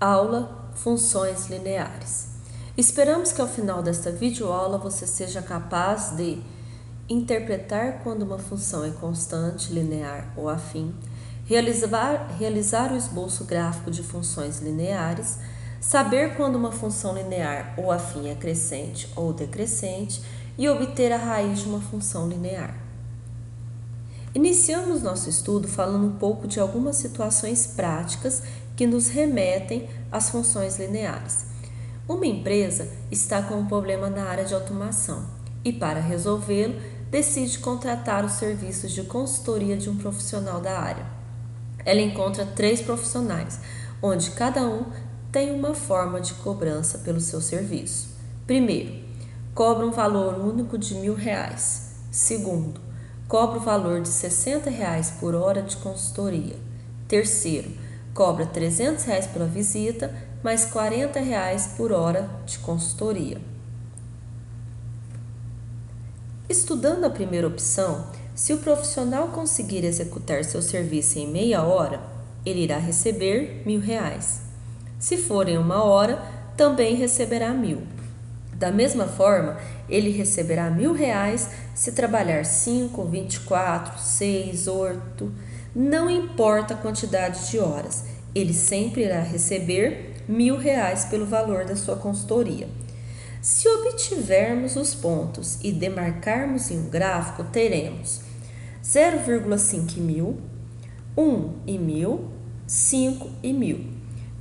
Aula Funções Lineares. Esperamos que ao final desta videoaula você seja capaz de interpretar quando uma função é constante, linear ou afim, realizar o esboço gráfico de funções lineares, saber quando uma função linear ou afim é crescente ou decrescente e obter a raiz de uma função linear. Iniciamos nosso estudo falando um pouco de algumas situações práticas que nos remetem às funções lineares. Uma empresa está com um problema na área de automação e, para resolvê-lo, decide contratar os serviços de consultoria de um profissional da área. Ela encontra 3 profissionais, onde cada um tem uma forma de cobrança pelo seu serviço. Primeiro, cobra um valor único de R$1.000. Segundo, cobra o valor de R$60 por hora de consultoria. Terceiro, cobra R$300 pela visita, mais R$40 por hora de consultoria. Estudando a primeira opção, se o profissional conseguir executar seu serviço em meia hora, ele irá receber R$1.000. Se for em 1 hora, também receberá R$1.000. Da mesma forma, ele receberá R$1.000 se trabalhar 5, 24, 6, 8, não importa a quantidade de horas, ele sempre irá receber R$1.000 pelo valor da sua consultoria. Se obtivermos os pontos e demarcarmos em um gráfico, teremos 0,5 e 1.000, 1 e 1.000, 5 e 1.000.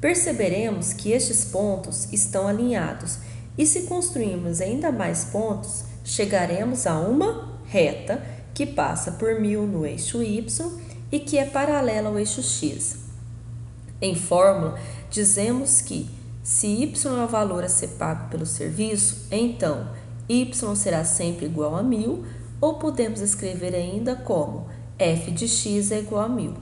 Perceberemos que estes pontos estão alinhados e se construirmos ainda mais pontos, chegaremos a uma reta que passa por 1.000 no eixo Y e que é paralela ao eixo X. Em fórmula, dizemos que se Y é o valor a ser pago pelo serviço, então Y será sempre igual a 1.000, ou podemos escrever ainda como f de x é igual a 1.000.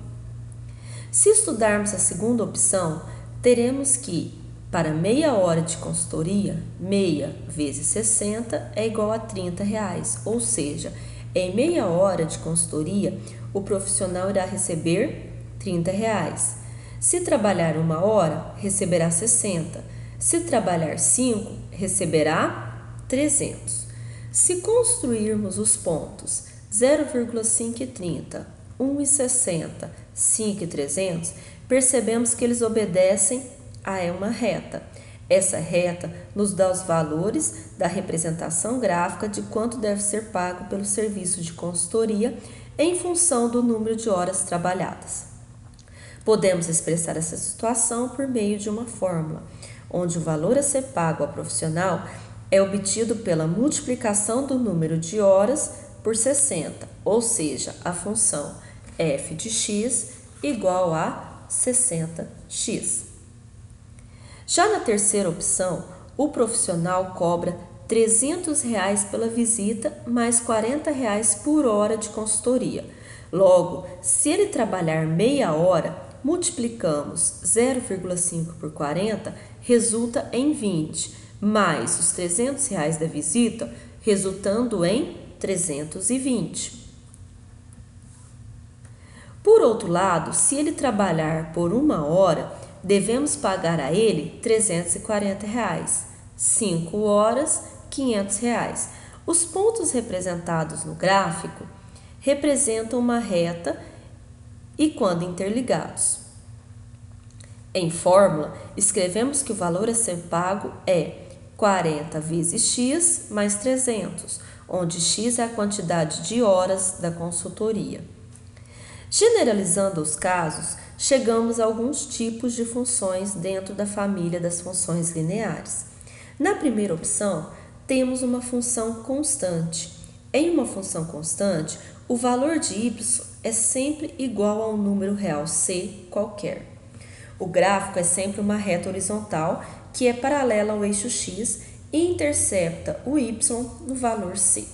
Se estudarmos a segunda opção, teremos que, para meia hora de consultoria, meia vezes 60 é igual a R$30, ou seja, em meia hora de consultoria, o profissional irá receber R$30. Se trabalhar 1 hora, receberá 60. Se trabalhar 5, receberá 300. Se construirmos os pontos 0,5 e 30, 1 e 60, 5 e 300, percebemos que eles obedecem a uma reta. Essa reta nos dá os valores da representação gráfica de quanto deve ser pago pelo serviço de consultoria em função do número de horas trabalhadas. Podemos expressar essa situação por meio de uma fórmula, onde o valor a ser pago ao profissional é obtido pela multiplicação do número de horas por 60, ou seja, a função f de x igual a 60x. Já na terceira opção, o profissional cobra R$300 pela visita, mais R$40 por hora de consultoria. Logo, se ele trabalhar meia hora, multiplicamos 0,5 por 40, resulta em 20, mais os R$300 da visita, resultando em 320. Por outro lado, se ele trabalhar por 1 hora, devemos pagar a ele R$340, 5 horas, R$500. Os pontos representados no gráfico representam uma reta e quando interligados. Em fórmula, escrevemos que o valor a ser pago é 40 vezes x mais 300, onde x é a quantidade de horas da consultoria. Generalizando os casos, chegamos a alguns tipos de funções dentro da família das funções lineares. Na primeira opção, temos uma função constante. Em uma função constante, o valor de y é sempre igual a um número real c qualquer. O gráfico é sempre uma reta horizontal que é paralela ao eixo x e intercepta o y no valor c.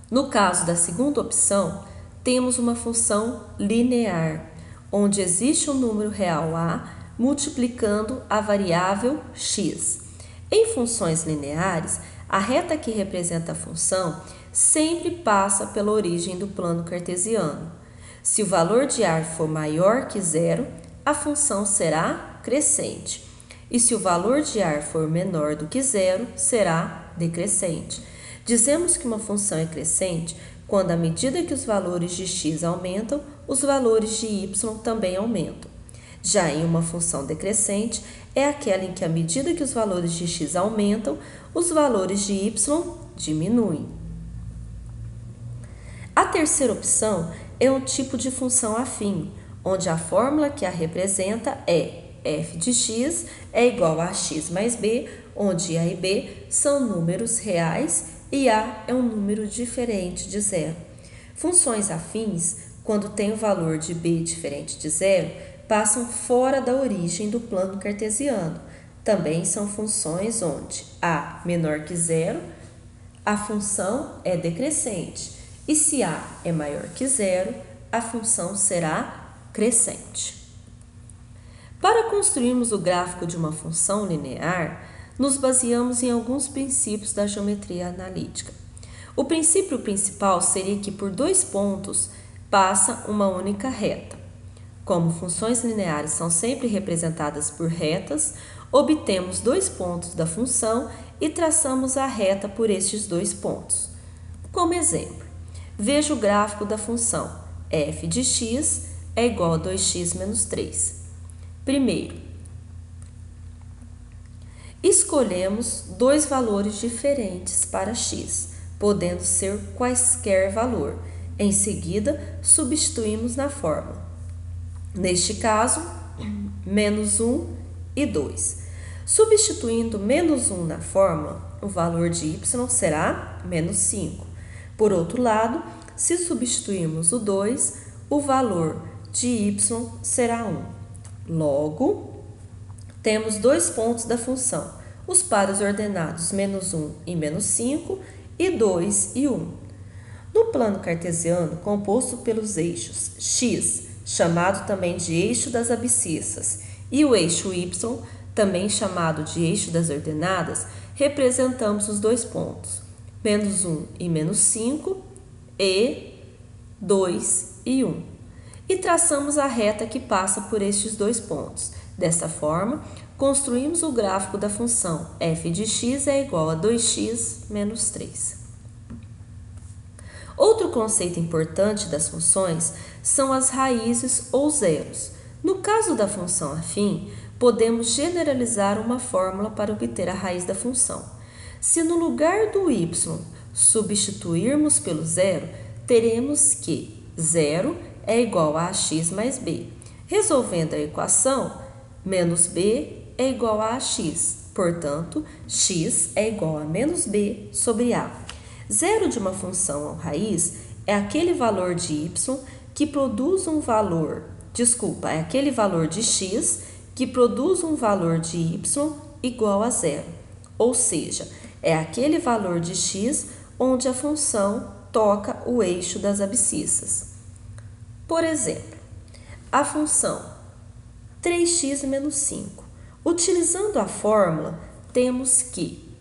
No caso da segunda opção, temos uma função linear, onde existe um número real a multiplicando a variável x. Em funções lineares, a reta que representa a função sempre passa pela origem do plano cartesiano. Se o valor de A for maior que zero, a função será crescente. E se o valor de A for menor do que zero, será decrescente. Dizemos que uma função é crescente quando, à medida que os valores de x aumentam, os valores de y também aumentam. Já em uma função decrescente, é aquela em que, à medida que os valores de x aumentam, os valores de y diminuem. A terceira opção é um tipo de função afim, onde a fórmula que a representa é f de x é igual a x mais b, onde a e b são números reais e a é um número diferente de zero. Funções afins, quando tem o valor de b diferente de zero, passam fora da origem do plano cartesiano. Também são funções onde a menor que zero, a função é decrescente. E se a é maior que zero, a função será crescente. Para construirmos o gráfico de uma função linear, nos baseamos em alguns princípios da geometria analítica. O princípio principal seria que por dois pontos passa uma única reta. Como funções lineares são sempre representadas por retas, obtemos dois pontos da função e traçamos a reta por estes dois pontos. Como exemplo, veja o gráfico da função f de x é igual a 2x menos 3. Primeiro, escolhemos dois valores diferentes para x, podendo ser quaisquer valor. Em seguida, substituímos na fórmula. Neste caso, menos 1 e 2. Substituindo menos 1 na fórmula, o valor de y será menos 5. Por outro lado, se substituirmos o 2, o valor de y será 1. Logo, temos dois pontos da função, os pares ordenados menos 1 e menos 5 e 2 e 1. No plano cartesiano, composto pelos eixos x, chamado também de eixo das abscissas, e o eixo y, também chamado de eixo das ordenadas, representamos os dois pontos, menos 1 e menos 5 e 2 e 1. E traçamos a reta que passa por estes dois pontos. Dessa forma, construímos o gráfico da função f de x é igual a 2x menos 3. Outro conceito importante das funções são as raízes ou zeros. No caso da função afim, podemos generalizar uma fórmula para obter a raiz da função. Se no lugar do y substituirmos pelo zero, teremos que 0 é igual a x mais b. Resolvendo a equação, menos b é igual a x. Portanto, x é igual a menos b sobre a. Zero de uma função raiz é aquele valor de y que produz um valor, é aquele valor de x que produz um valor de y igual a zero. Ou seja, é aquele valor de x onde a função toca o eixo das abscissas. Por exemplo, a função 3x menos 5. Utilizando a fórmula, temos que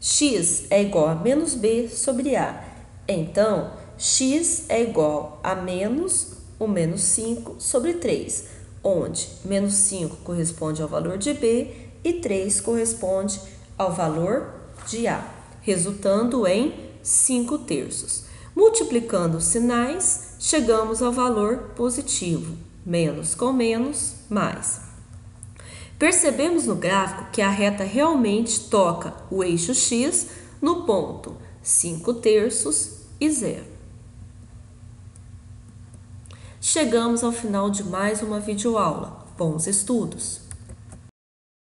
x é igual a menos b sobre a. Então, x é igual a menos o menos 5 sobre 3, onde menos 5 corresponde ao valor de b e 3 corresponde ao valor de a, resultando em 5/3. Multiplicando os sinais, chegamos ao valor positivo, menos com menos, mais. Percebemos no gráfico que a reta realmente toca o eixo x no ponto 5/3 e 0. Chegamos ao final de mais uma videoaula. Bons estudos!